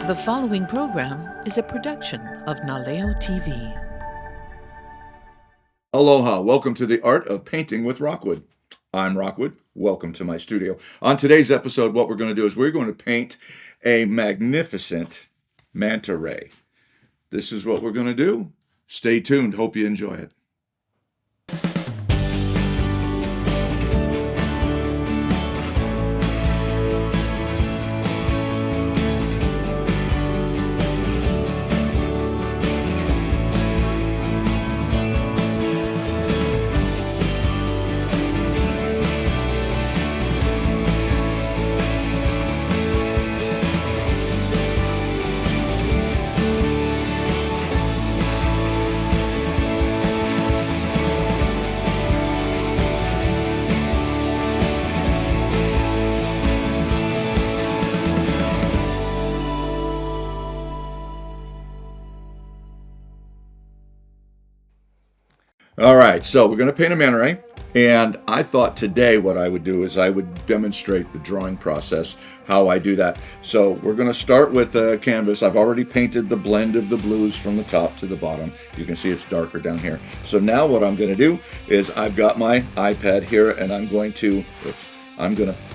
The following program is a production of Naleo TV. Aloha, welcome to the Art of Painting with Rockwood. I'm Rockwood, welcome to my studio. On today's episode, what we're going to do is we're going to paint a magnificent manta ray. This is what we're going to do. Stay tuned, hope you enjoy it. All right, so we're going to paint a manta ray, and I thought today what I would do is I would demonstrate the drawing process, how I do that. So we're going to start with a canvas. I've already painted the blend of the blues from the top to the bottom. You can see it's darker down here. So now what I'm going to do is I've got my iPad here, and I'm going to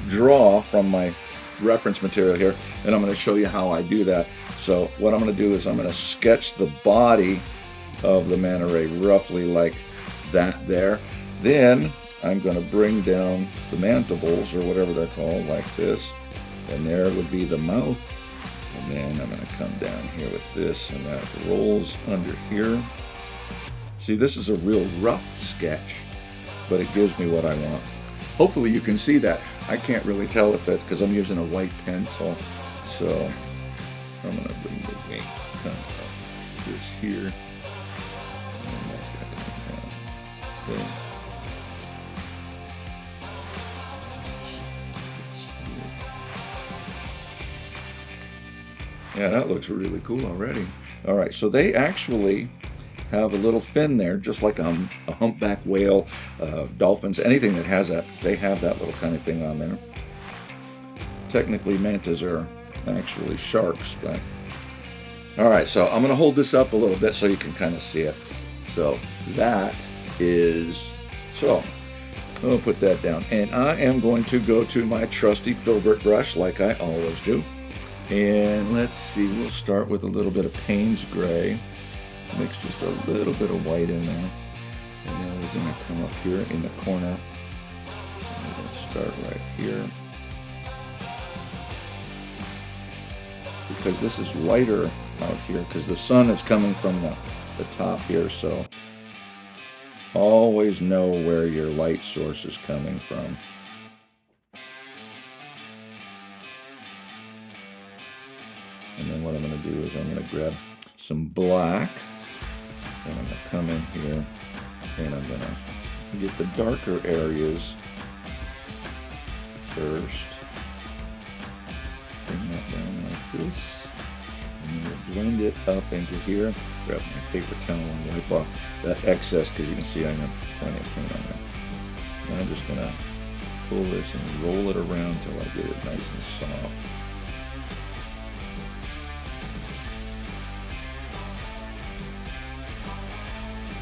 draw from my reference material here, and I'm going to show you how I do that. So what I'm going to do is I'm going to sketch the body of the manta ray roughly like that there. Then I'm going to bring down the mandibles, or whatever they're called, like this, and there would be the mouth. And then I'm going to come down here with this, and that rolls under here. See, this is a real rough sketch, but it gives me what I want. Hopefully you can see that. I can't really tell if that's because I'm using a white pencil. So I'm going to bring the paint kind of this here. And that's going to come down. Okay. Yeah, that looks really cool already. All right, so they actually have a little fin there, just like a humpback whale, dolphins, anything that has that, they have that little kind of thing on there. Technically, mantas are actually sharks, but... All right, so I'm going to hold this up a little bit so you can kind of see it. So that is... So, I'll put that down. And I am going to go to my trusty filbert brush, like I always do. And let's see, we'll start with a little bit of Payne's Gray. Mix just a little bit of white in there. And now we're going to come up here in the corner. And we're going to start right here. Because this is lighter out here, because the sun is coming from the top here, so always know where your light source is coming from. And then what I'm going to do is I'm going to grab some black, and I'm going to come in here, and I'm going to get the darker areas first. Bring that down like this, and we'll blend it up into here. Grab my paper towel and wipe off that excess, because you can see I have plenty of paint on there. And I'm just going to pull this and roll it around until I get it nice and soft.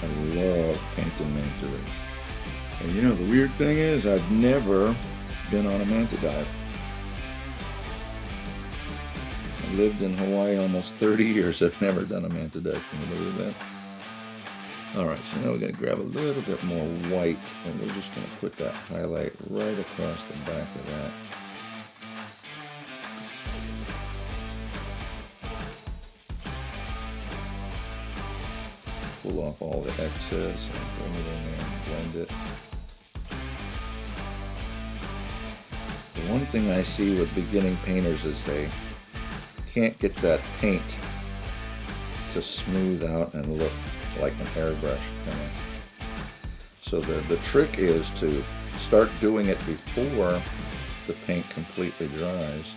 I love painting manta rays. And you know, the weird thing is I've never been on a manta dive. I lived in Hawaii almost 30 years. I've never done a manta dive. Can you believe that? Alright, so now we're going to grab a little bit more white, and we're just going to put that highlight right across the back of that. Pull off all the excess and bring it in there and blend it. The one thing I see with beginning painters is they can't get that paint to smooth out and look like an airbrush kind of. So the trick is to start doing it before the paint completely dries,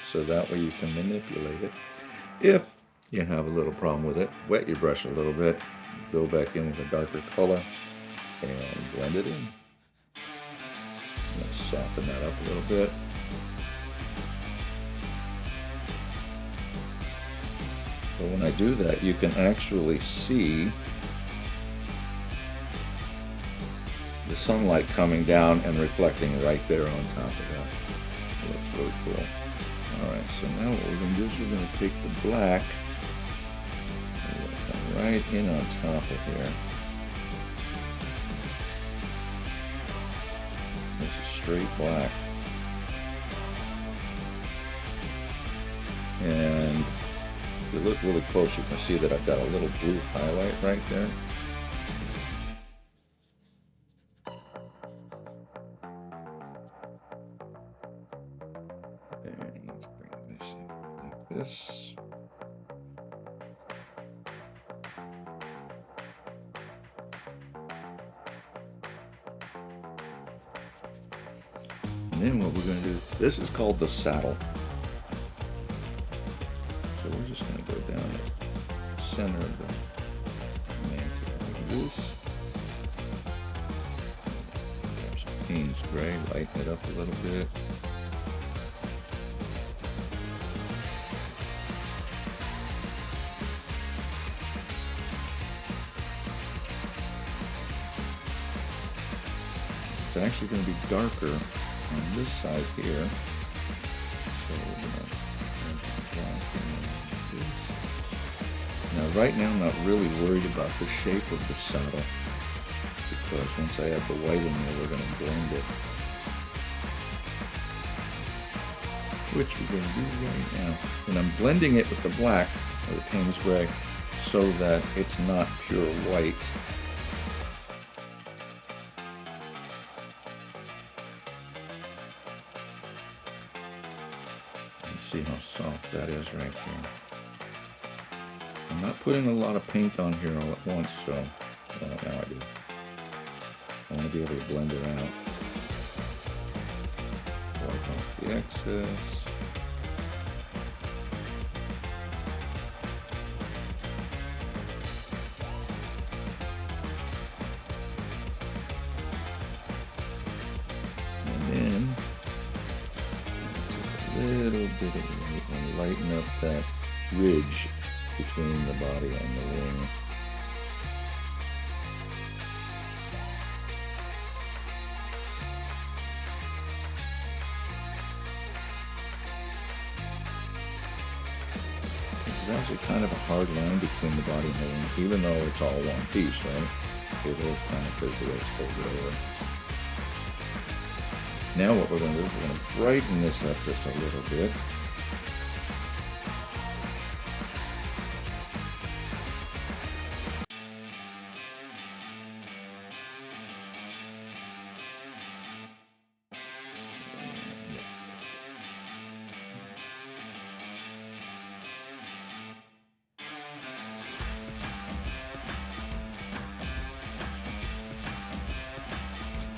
so that way you can manipulate it. If you have a little problem with it, wet your brush a little bit, go back in with a darker color, and blend it in. Let's soften that up a little bit. But when I do that, you can actually see the sunlight coming down and reflecting right there on top of that. It looks really cool. Alright, so now what we're going to do is we're going to take the black and we're going to come right in on top of here. This is straight black. And if you look really close, you can see that I've got a little blue highlight right there. And let's bring this in like this. And then what we're going to do, this is called the saddle. So we're just going to go down the center of the Manta like this. Grab some Payne's Gray, lighten it up a little bit. It's actually going to be darker on this side here. So we're going to now right now I'm not really worried about the shape of the saddle, because once I add the white in there we're going to blend it, which we're going to do right now. And I'm blending it with the black, or the Payne's Gray, so that it's not pure white. See how soft that is right there. I'm not putting a lot of paint on here all at once, so now I do. I want to be able to blend it out. Wipe off the excess. And then little bit of light and lighten up that ridge between the body and the wing. There's actually kind of a hard line between the body and the wing, even though it's all one piece, right? It is kind of because the way it's folded over. Now what we're going to do is we're going to brighten this up just a little bit.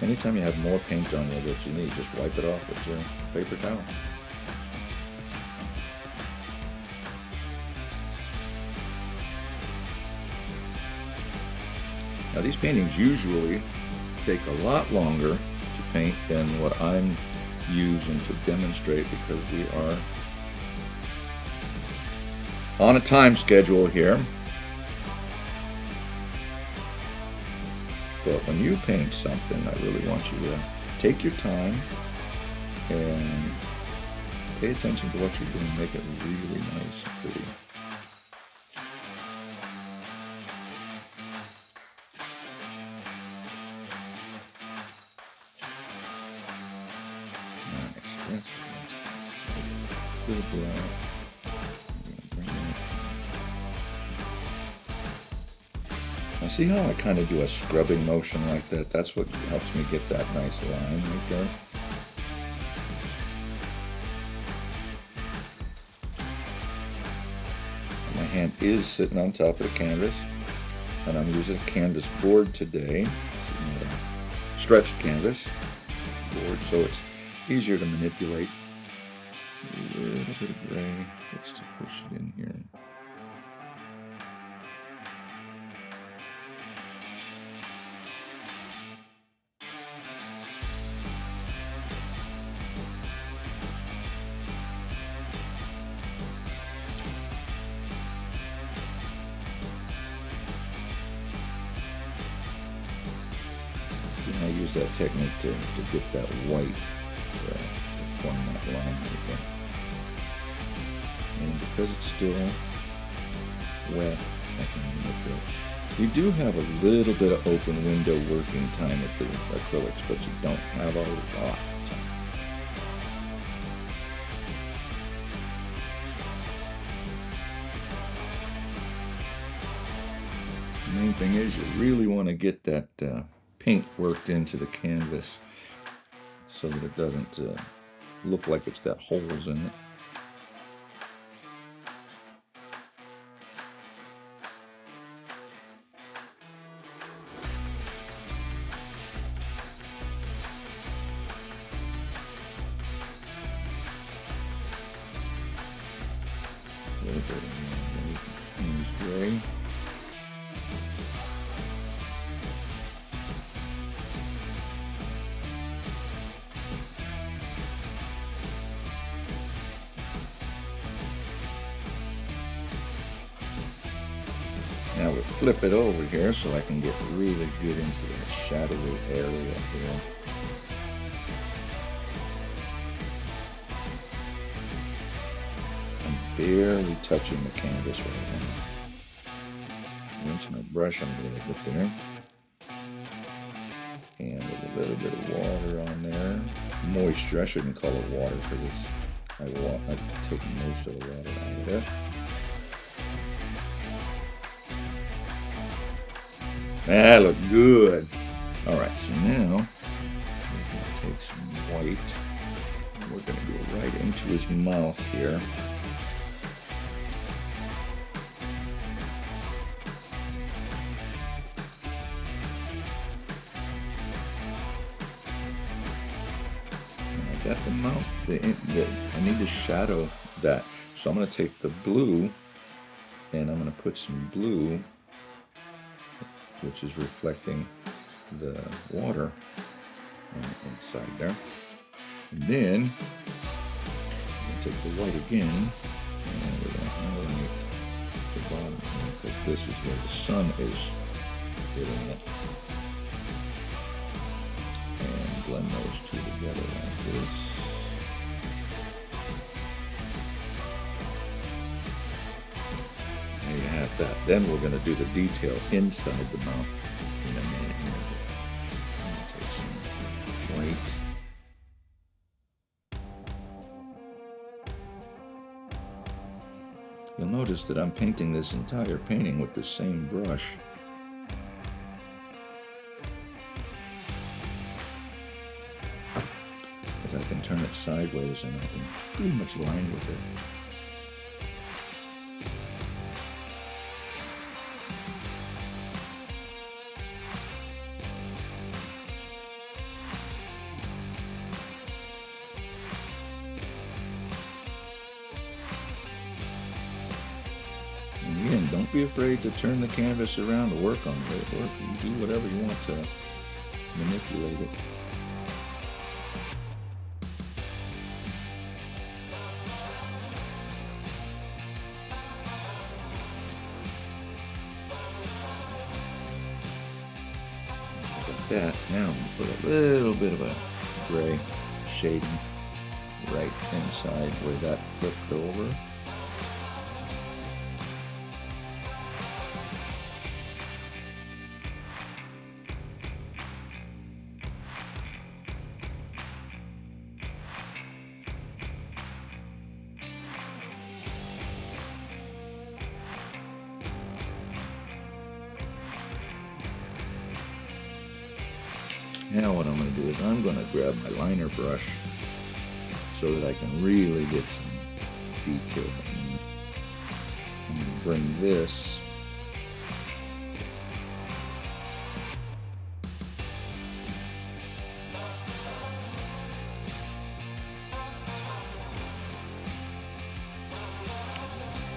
Anytime you have more paint on you that you need, just wipe it off with your paper towel. Now these paintings usually take a lot longer to paint than what I'm using to demonstrate, because we are on a time schedule here. But when you paint something, I really want you to take your time and pay attention to what you're doing. Make it really nice and pretty. Alright, so that's a little bit. Now see how I kind of do a scrubbing motion like that? That's what helps me get that nice line right there. My hand is sitting on top of the canvas, and I'm using a canvas board today. It's not a stretched canvas board, so it's easier to manipulate. A little bit of gray just to push it in here. use that technique to get that white to form that line right there. And because it's still wet, I can look at. You do have a little bit of open window working time with the acrylics, but you don't have a lot of time. The main thing is you really want to get that paint worked into the canvas so that it doesn't look like it's got holes in it. A little bit of Payne's gray. Now we'll flip it over here so I can get really good into that shadowy area here. I'm barely touching the canvas right now. Rinse my brush a little bit there. And with a little bit of water on there. Moisture, I shouldn't call it water because it's I take most of the water out of there. That looked good. Alright, so now we're going to take some white and we're going to go right into his mouth here. And I got the mouth, I need to shadow that. So I'm going to take the blue and I'm going to put some blue, which is reflecting the water on the inside there. And then I'm going to take the white again and we're going to highlight the bottom here because this is where the sun is hitting it. And blend those two together like this. There you have that. Then we're going to do the detail inside the mouth in a minute here. I'm going to take some white. You'll notice that I'm painting this entire painting with the same brush. Because I can turn it sideways and I can pretty much line with it. And again, don't be afraid to turn the canvas around to work on it. You do whatever you want to manipulate it. Like that. Now I'm going to put a little bit of a gray shading right inside where that flipped over. Now what I'm going to do is I'm going to grab my liner brush so that I can really get some detail in it. I'm going to bring this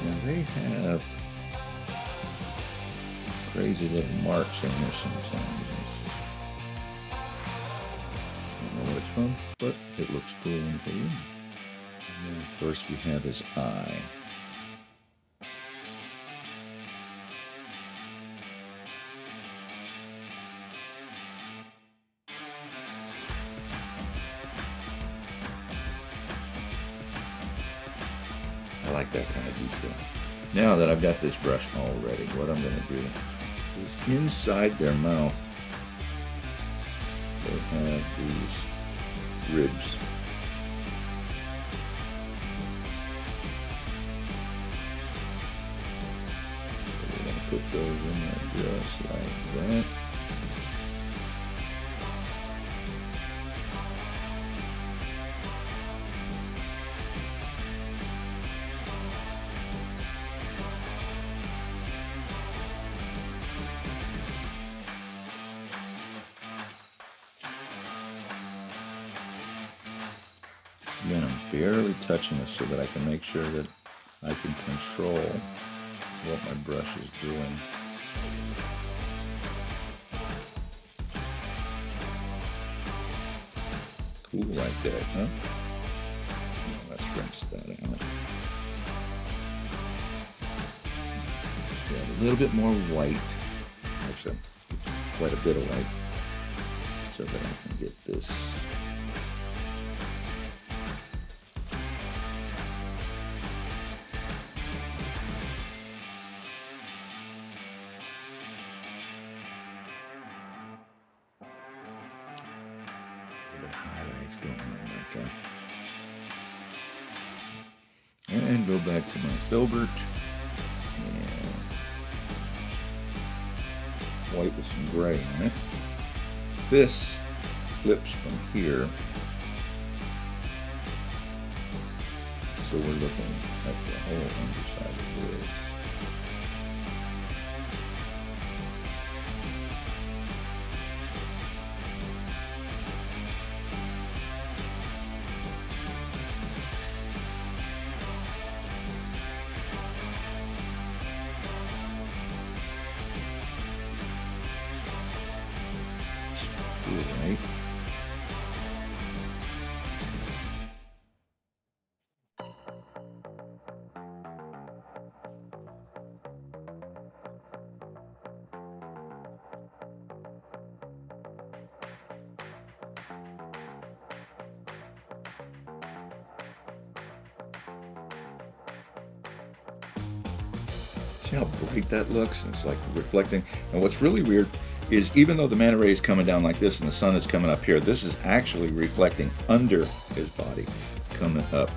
now they have crazy little marks in here sometimes. I don't know what it's from, but it looks cool in the video. And then of course we have his eye. like that kind of detail. Now that I've got this brush all ready, what I'm going to do is inside their mouth, they have these ribs. So we're going to put those in there just like that. Again, I'm barely touching this so that I can make sure that I can control what my brush is doing. Cool like that, huh? Now let's rinse that out. Add a little bit more white, actually quite a bit of white, so that I can get this. Highlights going on right there. And go back to my filbert. And white with some gray on it. This flips from here. So we're looking at the whole underside of this. Right? See how bright that looks? It's like reflecting. And what's really weird is even though the manta ray is coming down like this and the sun is coming up here, this is actually reflecting under his body, coming up.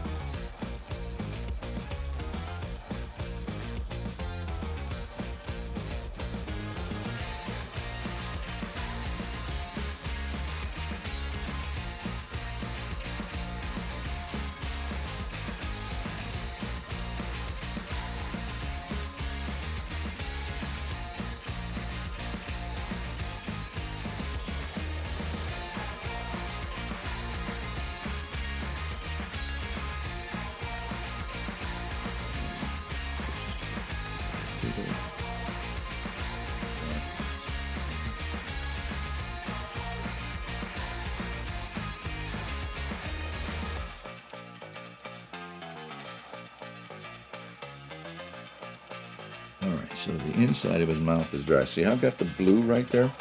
Alright, so the inside of his mouth is dry. See how I've got the blue right there?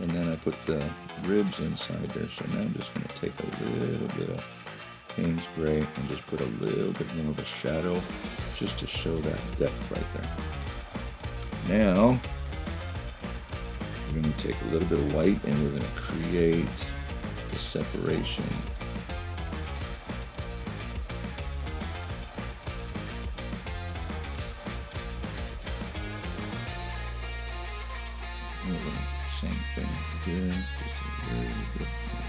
And then I put the ribs inside there. So now I'm just going to take a little bit of Payne's Gray and just put a little bit more of a shadow just to show that depth right there. Now, we're going to take a little bit of white and we're going to create the separation. Same thing here, just a little bit more.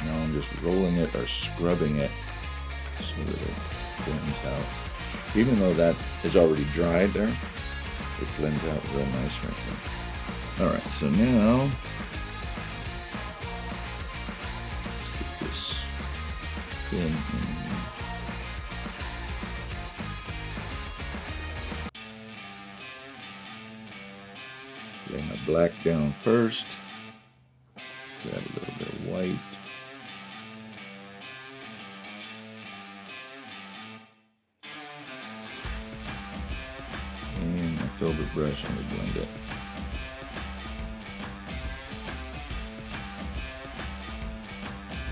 Now I'm just rolling it or scrubbing it so that it blends out. Even though that is already dried there, it blends out real nice right there. Alright, so now let's get this pin in. Lay my black down first. Grab a little bit of white. And my filbert brush, and we blend it.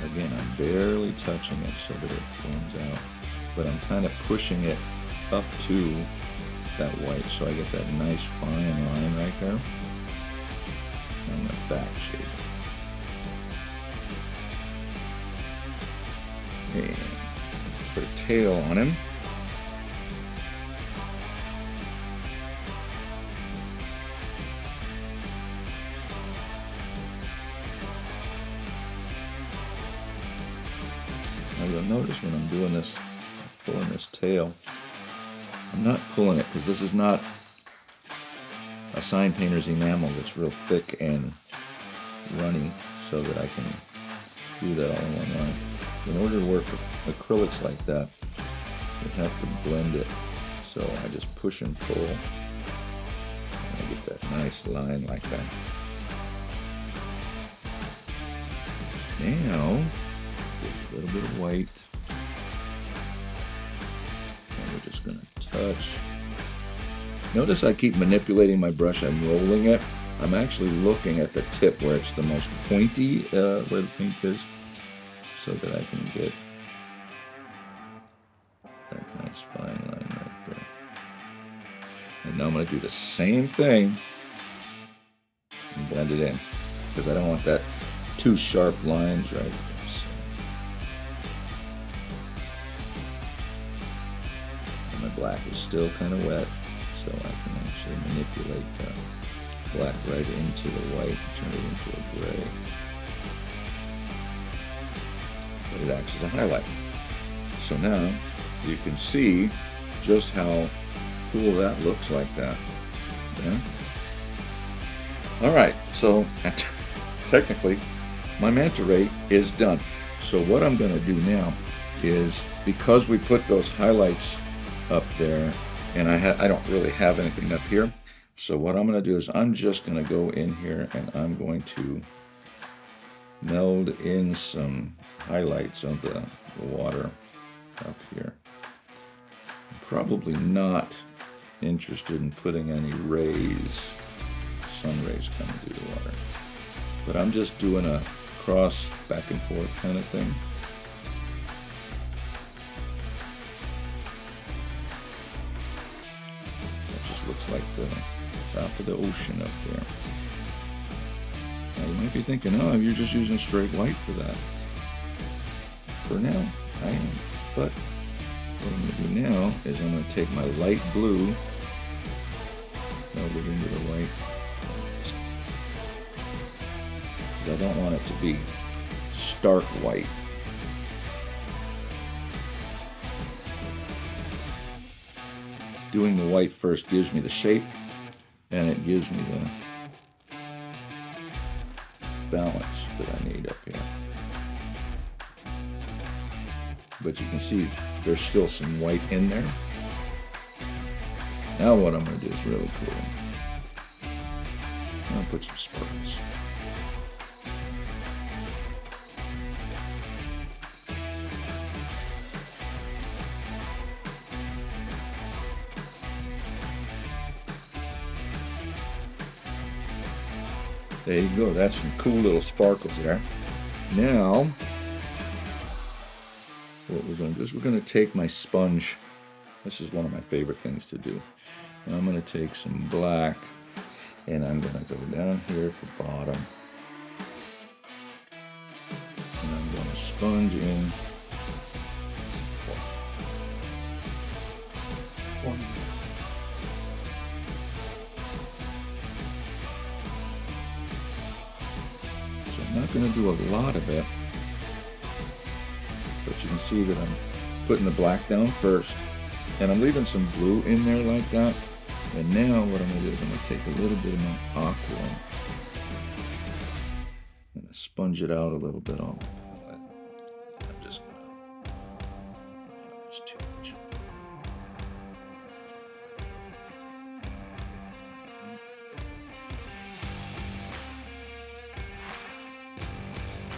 Again, I'm barely touching it so that it blends out, but I'm kind of pushing it up to that white so I get that nice fine line right there on the back shade. And put a tail on him. Now you'll notice when I'm doing this, pulling this tail, I'm not pulling it because this is not a sign painter's enamel that's real thick and runny so that I can do that all in one line. In order to work with acrylics like that, you have to blend it. So I just push and pull, and I get that nice line like that. Now, a little bit of white, and we're just going to touch. Notice I keep manipulating my brush. I'm rolling it. I'm actually looking at the tip where it's the most pointy, where the pink is, so that I can get that nice fine line right there. And now I'm going to do the same thing and blend it in, because I don't want that two sharp lines right there. So. And my black is still kind of wet, so I can actually manipulate that black right into the white, turn it into a gray. But it acts as a highlight. So now you can see just how cool that looks like that. Yeah? All right, so technically my manta ray is done. So what I'm going to do now is, because we put those highlights up there, and I don't really have anything up here, so what I'm going to do is I'm just going to go in here and I'm going to meld in some highlights of the water up here. I'm probably not interested in putting any rays, sun rays coming through the water, but I'm just doing a cross back and forth kind of thing. It just looks like the top of the ocean up there. Now you might be thinking, oh, you're just using straight white for that. For now, I am. But what I'm going to do now is I'm going to take my light blue, meld it into the white. I don't want it to be stark white. Doing the white first gives me the shape, and it gives me the balance that I need up here. But you can see there's still some white in there. Now what I'm going to do is really cool. I'm going to put some sparkles. There you go, that's some cool little sparkles there. Now, what we're going to do is we're going to take my sponge. This is one of my favorite things to do. And I'm going to take some black, and I'm going to go down here at the bottom. And I'm going to sponge in one. I'm not going to do a lot of it, but you can see that I'm putting the black down first, and I'm leaving some blue in there like that. And now what I'm going to do is I'm going to take a little bit of my aqua and sponge it out a little bit on. I'm just going to, it's too much.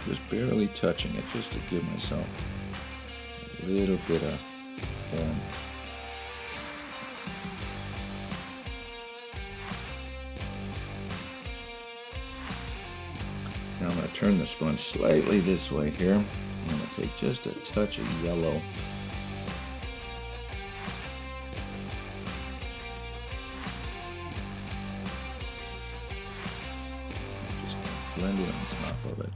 Just barely touching it, just to give myself a little bit of form. Now I'm going to turn the sponge slightly this way here. I'm going to take just a touch of yellow. Just blend it on top of it.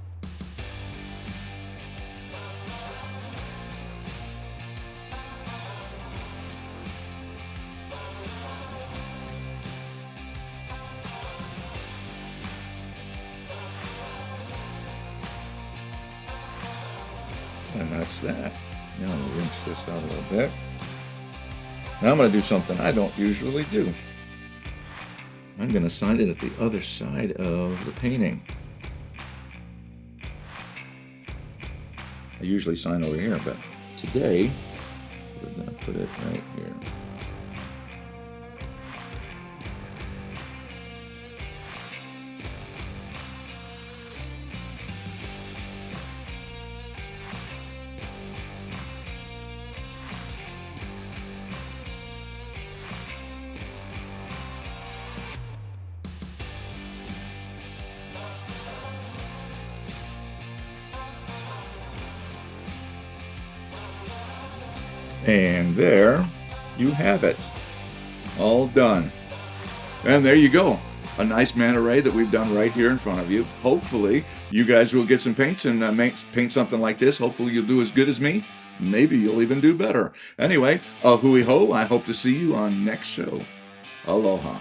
And that's that. Now I'm going to rinse this out a little bit. Now I'm going to do something I don't usually do. I'm going to sign it at the other side of the painting. I usually sign over here, but today we're going to put it right here. And there you have it. All done. And there you go. A nice manta ray that we've done right here in front of you. Hopefully, you guys will get some paints and paint something like this. Hopefully, you'll do as good as me. Maybe you'll even do better. Anyway, hui ho. I hope to see you on next show. Aloha.